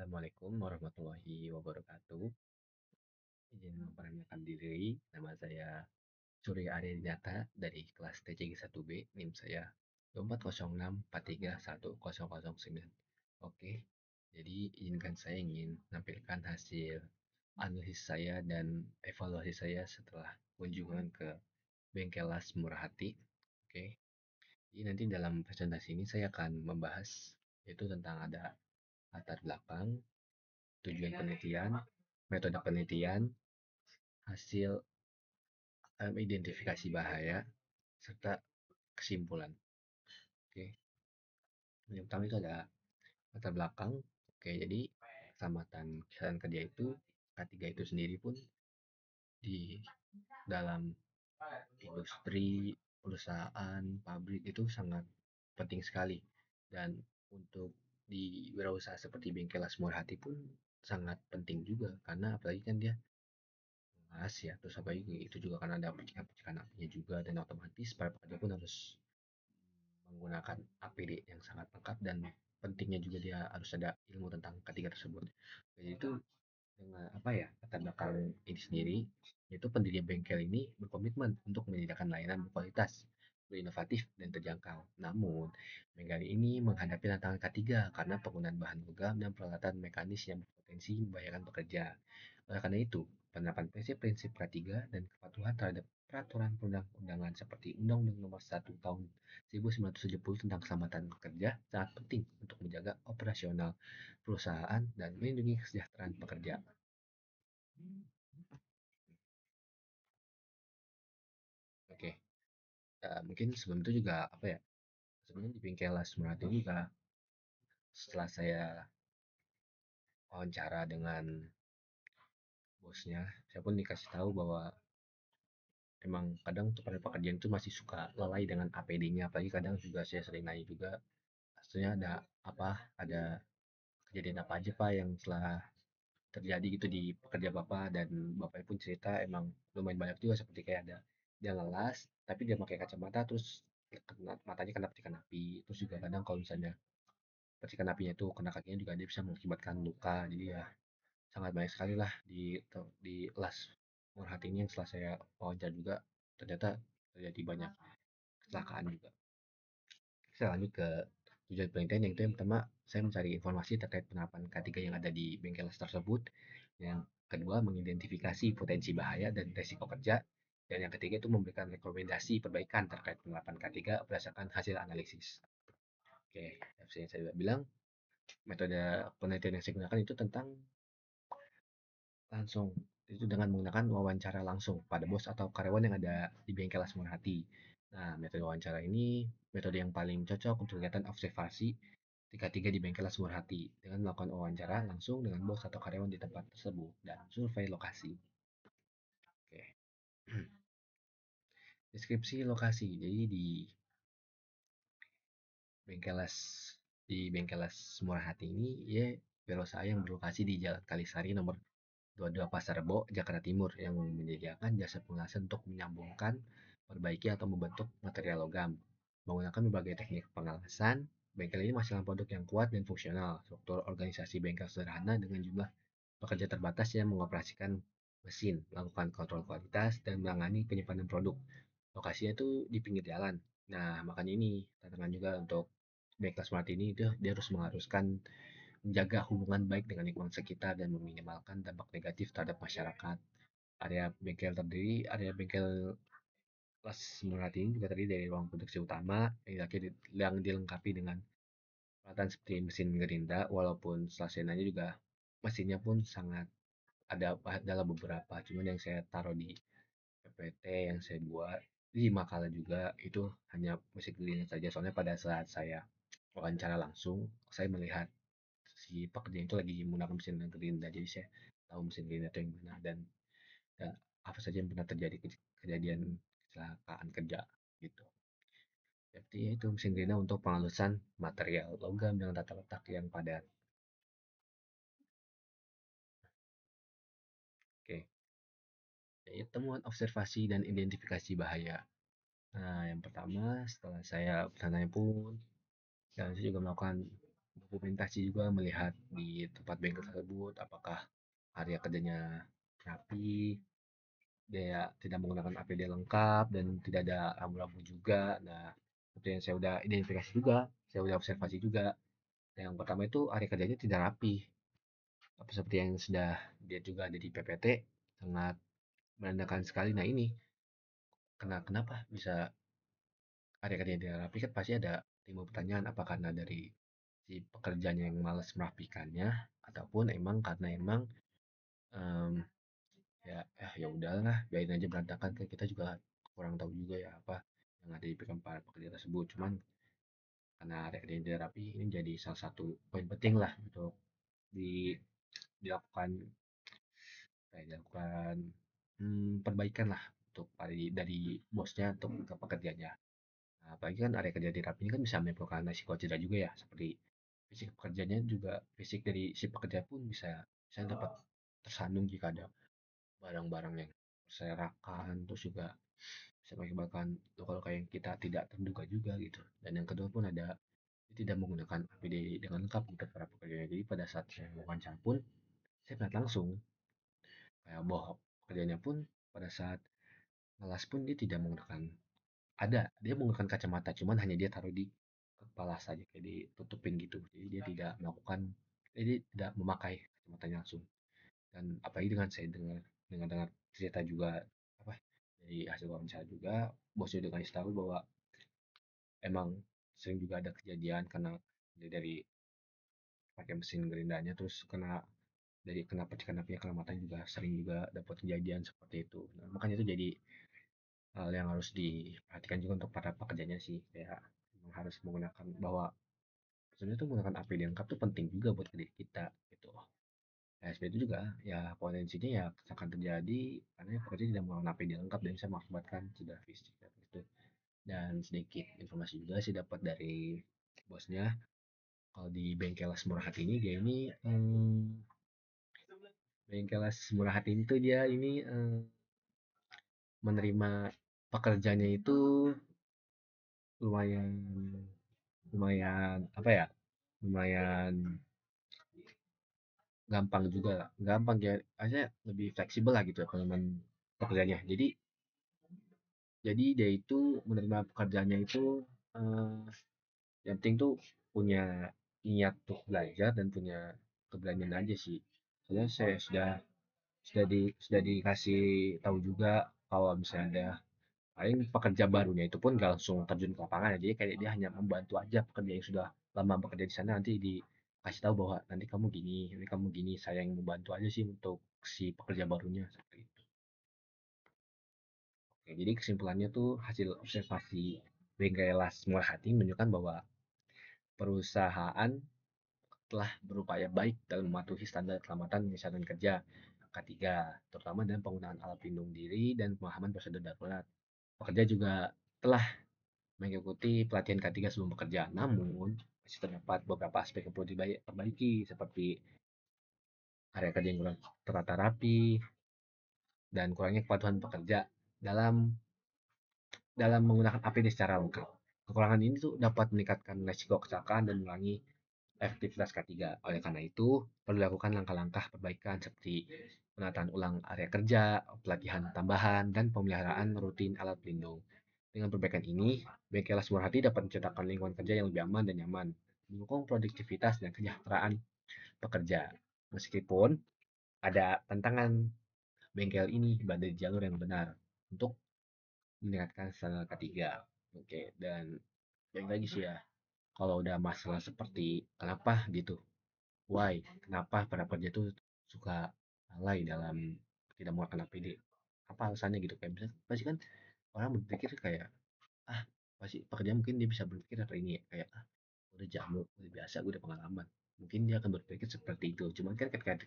Assalamualaikum warahmatullahi wabarakatuh. Izin memperkenalkan diri, nama saya Surya Arya Dinata dari kelas TCG 1B, NIM saya 2406431009. Oke, jadi izinkan saya ingin menampilkan hasil analisis saya dan evaluasi saya setelah kunjungan ke bengkel las murah hati. Oke, jadi nanti dalam presentasi ini saya akan membahas yaitu tentang ada latar belakang, tujuan penelitian, metode penelitian, hasil identifikasi bahaya, serta kesimpulan. Oke, yang pertama itu ada latar belakang. Oke, jadi keselamatan kesehatan kerja itu K3 itu sendiri pun di dalam industri, perusahaan, pabrik itu sangat penting sekali. Dan untuk di wirausaha seperti bengkel Asmur Hati pun sangat penting juga karena apalagi kan dia ngas ya, terus apalagi itu juga karena ada percikan-percikan apinya juga dan otomatis para pekerja pun harus menggunakan APD yang sangat lengkap dan pentingnya juga dia harus ada ilmu tentang ketiga tersebut. Jadi itu dengan apa ya latar belakang ini sendiri, yaitu pendiri bengkel ini berkomitmen untuk menyediakan layanan berkualitas, berinovatif dan terjangkau. Namun, bengkel ini menghadapi tantangan ketiga karena penggunaan bahan logam dan peralatan mekanis yang berpotensi membahayakan pekerja. Oleh karena itu, penerapan prinsip-prinsip K3 dan kepatuhan terhadap peraturan perundang-undangan seperti Undang-Undang Nomor 1 Tahun 1970 tentang keselamatan kerja sangat penting untuk menjaga operasional perusahaan dan melindungi kesejahteraan pekerja. Oke, mungkin sebelum itu juga apa ya? Sebenarnya di bengkel Las Murati juga setelah saya wawancara dengan bosnya, saya pun dikasih tahu bahwa emang kadang tuh pada pekerjaan itu masih suka lalai dengan APD-nya, apalagi kadang juga saya sering nanya juga, maksudnya ada apa, ada kejadian apa aja Pak yang telah terjadi gitu di pekerja Bapak dan Bapak pun cerita emang lumayan banyak juga seperti kayak ada dia lelas tapi dia pakai kacamata terus matanya kena percikan api terus juga kadang kalau misalnya percikan apinya itu kena kakinya juga dia bisa mengakibatkan luka jadi ya sangat banyak sekali lah di las murah hati ini yang setelah saya wawancara juga ternyata terjadi banyak kecelakaan juga. Saya lanjut ke tujuan penelitian yang itu yang pertama saya mencari informasi terkait penerapan K3 yang ada di bengkel las tersebut. Yang kedua mengidentifikasi potensi bahaya dan resiko kerja. Dan yang ketiga itu memberikan rekomendasi perbaikan terkait penerapan K3 berdasarkan hasil analisis. Oke, seperti yang saya bilang, metode penelitian yang saya gunakan itu tentang langsung itu dengan menggunakan wawancara langsung pada bos atau karyawan yang ada di bengkel Asmur Hati. Nah, metode wawancara ini metode yang paling cocok untuk kegiatan observasi tiga-tiga di bengkel Asmur Hati dengan melakukan wawancara langsung dengan bos atau karyawan di tempat tersebut dan survei lokasi. Oke. Deskripsi lokasi. Jadi Bengkelas di Bengkelas Murah Hati ini ya berusaha yang berlokasi di Jalan Kalisari nomor 22 Pasar Rebo, Jakarta Timur yang menyediakan jasa pengelasan untuk menyambungkan, perbaiki atau membentuk material logam. Menggunakan berbagai teknik pengelasan, bengkel ini menghasilkan produk yang kuat dan fungsional. Struktur organisasi bengkel sederhana dengan jumlah pekerja terbatas yang mengoperasikan mesin, melakukan kontrol kualitas, dan menangani penyimpanan produk. Lokasinya itu di pinggir jalan. Nah, makanya ini tantangan juga untuk bengkel smart ini dia harus mengharuskan menjaga hubungan baik dengan lingkungan sekitar dan meminimalkan dampak negatif terhadap masyarakat. Area bengkel kelas Murati ini juga terdiri dari ruang produksi utama yang dilengkapi dengan peralatan seperti mesin gerinda, walaupun selasenanya juga mesinnya pun sangat ada dalam beberapa, cuman yang saya taruh di PPT yang saya buat di makalah juga itu hanya mesin gerinda saja, soalnya pada saat saya wawancara langsung, saya melihat si pekerja itu lagi menggunakan mesin gerinda jadi saya tahu mesin gerinda itu yang mana dan apa saja yang pernah terjadi kejadian kecelakaan kerja gitu. Jadi itu mesin gerinda untuk penghalusan material logam dengan tata letak yang padat. Oke, jadi temuan observasi dan identifikasi bahaya. Nah, yang pertama setelah saya bertanya pun dan saya juga melakukan dokumentasi juga melihat di tempat bengkel tersebut apakah area kerjanya rapi, dia tidak menggunakan APD lengkap dan tidak ada rambu-rambu juga. Nah, itu yang saya udah identifikasi juga, saya udah observasi juga. Yang pertama itu area kerjanya tidak rapi. Apa seperti yang sudah dia juga ada di PPT, sangat menandakan sekali. Nah ini, kenapa bisa area kerjanya tidak rapi kan pasti ada timbul pertanyaan apa karena dari si pekerjanya yang malas merapikannya ataupun emang karena emang em, ya udahlah biarin aja berantakan kan kita juga kurang tahu juga ya apa yang ada di pikiran para pekerja tersebut cuman karena area kerjanya tidak rapi ini jadi salah satu poin penting lah untuk di, dilakukan dilakukan perbaikan lah untuk dari bosnya untuk ke pekerjanya. Nah, apalagi kan area kerja di Rapi ini kan bisa menimbulkan risiko cedera juga ya, seperti fisik pekerjanya juga, fisik dari si pekerja pun bisa dapat tersandung jika ada barang-barang yang berserakan, terus juga bisa mengakibatkan luka-luka yang kita tidak terduga juga gitu. Dan yang kedua pun ada tidak menggunakan APD dengan lengkap untuk para pekerjanya. Jadi pada saat saya wawancara pun saya melihat langsung kayak bahwa pekerjanya pun pada saat ngelas pun dia tidak menggunakan dia menggunakan kacamata cuman hanya dia taruh di kepala saja kayak ditutupin gitu jadi dia tidak melakukan jadi tidak memakai kacamatanya langsung dan apalagi dengan saya dengar cerita juga apa dari hasil wawancara juga bosnya udah kasih tahu bahwa emang sering juga ada kejadian karena dari pakai mesin gerindanya terus kena percikan apinya kena matanya juga sering juga dapat kejadian seperti itu nah, makanya itu jadi hal yang harus diperhatikan juga untuk para pekerjanya sih kayak harus menggunakan bahwa sebenarnya tuh menggunakan APD lengkap tuh penting juga buat diri kita gitu. Nah, seperti itu juga ya potensinya ya akan terjadi karena pekerja tidak menggunakan APD lengkap dan bisa mengakibatkan cedera fisik itu. Dan sedikit informasi juga sih dapat dari bosnya kalau di Bengkelas Murah Hati ini dia ini Bengkelas Murah Hati itu dia ini menerima pekerjanya itu lumayan lumayan apa ya lumayan gampang juga lah gampang ya aja lebih fleksibel lah gitu ya penerimaan pekerjaannya jadi dia itu menerima pekerjaannya itu eh, yang penting tuh punya niat untuk belajar dan punya keberanian aja sih soalnya saya sudah dikasih tahu juga kalau misalnya ada paling pekerja barunya itu pun gak langsung terjun ke lapangan ya. Jadi kayak dia hanya membantu aja pekerja yang sudah lama bekerja di sana nanti dikasih tahu bahwa nanti kamu gini, saya yang membantu aja sih untuk si pekerja barunya seperti itu. Oke, jadi kesimpulannya tuh hasil observasi Bengkelas Murah Hati menunjukkan bahwa perusahaan telah berupaya baik dalam mematuhi standar keselamatan dan kesehatan kerja K3, terutama dalam penggunaan alat pelindung diri dan pemahaman prosedur darurat. Pekerja juga telah mengikuti pelatihan K3 sebelum bekerja. Namun, masih terdapat beberapa aspek yang perlu diperbaiki seperti area kerja yang kurang tertata rapi dan kurangnya kepatuhan pekerja dalam dalam menggunakan APD secara lengkap. Kekurangan ini tuh dapat meningkatkan risiko kecelakaan dan mengurangi efektivitas K3. Oleh karena itu, perlu dilakukan langkah-langkah perbaikan seperti penataan ulang area kerja, pelatihan tambahan, dan pemeliharaan rutin alat pelindung. Dengan perbaikan ini, bengkel Murah Hati dapat menciptakan lingkungan kerja yang lebih aman dan nyaman, mendukung produktivitas dan kesejahteraan pekerja. Meskipun ada tantangan, bengkel ini berada di jalur yang benar untuk meningkatkan standar ketiga. Oke, dan yang lagi sih ya, kalau udah masalah seperti kenapa gitu, why, kenapa para pekerja itu suka lalai dalam tidak menggunakan APD? Apa alasannya gitu? Kayak misalnya, pasti kan orang berpikir kayak ah pasti pekerja mungkin dia bisa berpikir apa ini ya kayak ah udah jamu udah biasa gue udah pengalaman mungkin dia akan berpikir seperti itu cuman kan ketika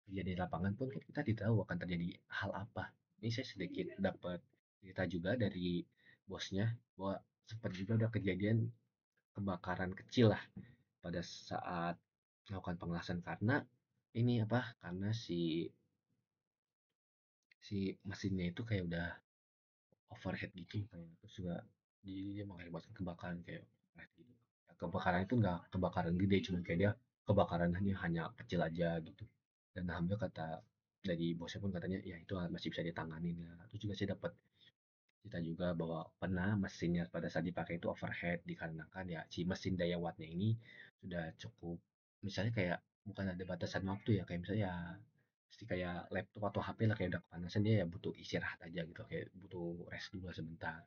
kerja di lapangan pun kan kita tidak tahu akan terjadi hal apa ini saya sedikit dapat cerita juga dari bosnya bahwa sempat juga ada kejadian kebakaran kecil lah pada saat melakukan pengelasan karena ini apa karena si mesinnya itu kayak udah overhead gitu kayak terus juga jadi dia mengakibatkan kebakaran kayak overhead gitu kebakaran itu nggak kebakaran gede, cuman kayak dia kebakaran hanya kecil aja gitu. Dan alhamdulillah kata dari bosnya pun katanya ya itu masih bisa ditangani ya. Terus juga saya dapat cerita juga bahwa pernah mesinnya pada saat dipakai itu overhead dikarenakan ya si mesin daya wattnya ini sudah cukup, misalnya kayak bukan ada batasan waktu ya, kayak misalnya ya seperti kayak laptop atau HP lah, kayak udah kepanasan dia ya butuh istirahat aja gitu, kayak butuh rest dulu sebentar,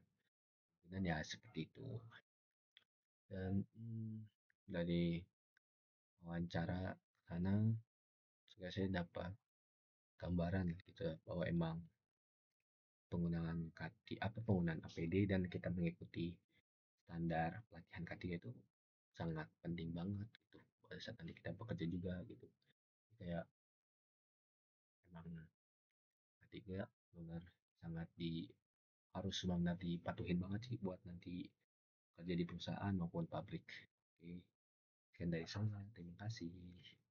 dan ya seperti itu. Dan dari wawancara sana juga saya dapat gambaran gitu ya, bahwa emang penggunaan penggunaan APD dan kita mengikuti standar pelatihan K3 itu sangat penting banget gitu pada saat nanti kita bekerja juga gitu. Kayak emang K3 benar sangat harus benar dipatuhin banget sih buat nanti kerja di perusahaan maupun pabrik. Oke, sekian dari saya. Terima kasih.